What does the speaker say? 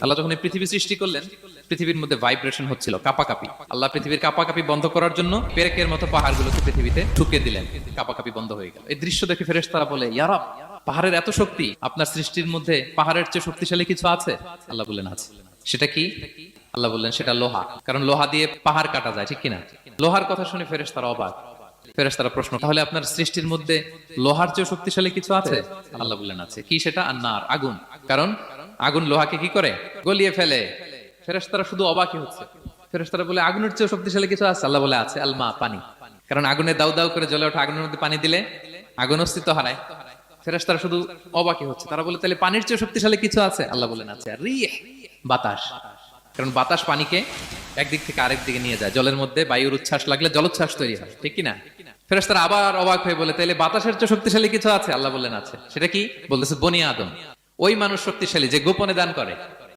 আল্লাহ যখন এই পৃথিবী সৃষ্টি করলেন, পৃথিবীর মধ্যে ভাইব্রেশন হচ্ছিল, কাপাকাপি। আল্লাহ পৃথিবীর কাপাকাপি বন্ধ করার জন্য পেরেকের মতো পাহাড়গুলোকে পৃথিবীতে ঠুকে দিলেন, কাপাকাপি বন্ধ হয়ে গেল। এই দৃশ্য দেখে ফেরেশতারা বলে, ইয়া রাব, পাহাড়ের এত শক্তি, আপনার সৃষ্টির মধ্যে পাহাড়ের চেয়ে শক্তিশালী কিছু আছে? আল্লাহ বললেন আছে। সেটা কি? আল্লাহ বললেন সেটা লোহা, কারণ লোহা দিয়ে পাহাড় কাটা যায়, ঠিক কিনা? লোহার কথা শুনে ফেরেশতারা অবাক। ফেরেশতারা প্রশ্ন, তাহলে আপনার সৃষ্টির মধ্যে লোহার চেয়ে শক্তিশালী কিছু আছে? আল্লাহ বললেন আছে। কি সেটা? আন্নার, আগুন। কারণ আগুন লোহাকে কি করে? গলিয়ে ফেলে। ফেরেশতারা শুধু অবাকই হচ্ছে। ফেরেশতারা বলে, আগুনের চেয়ে শক্তিশালী কিছু আছে? আল্লাহ বলে আছে, আলমা, পানি। কারণ আগুনে দাউ দাউ করে জ্বলে ওঠা আগুনের মধ্যে পানি দিলে আগুন অস্তিত্ব হারায়। ফেরেশতারা শুধু অবাকই হচ্ছে। তারা বলে, তাহলে পানির চেয়ে শক্তিশালী কিছু আছে? আল্লাহ বলেন আছে, রিহ, বাতাস। কারণ বাতাস পানিকে একদিক থেকে আরেক দিকে নিয়ে যায়। জলের মধ্যে বায়ুর উচ্ছ্বাস লাগলে জলোচ্ছ্বাস তৈরি হয়, ঠিক কিনা? ফেরেশতারা আবার অবাক হয়ে বলে, তাহলে বাতাসের চেয়ে শক্তিশালী কিছু আছে? আল্লাহ বললেন আছে। সেটা কি? বলতেছে বনি আদম। ওই মানুষ শক্তিশালী যে গোপনে দান করে।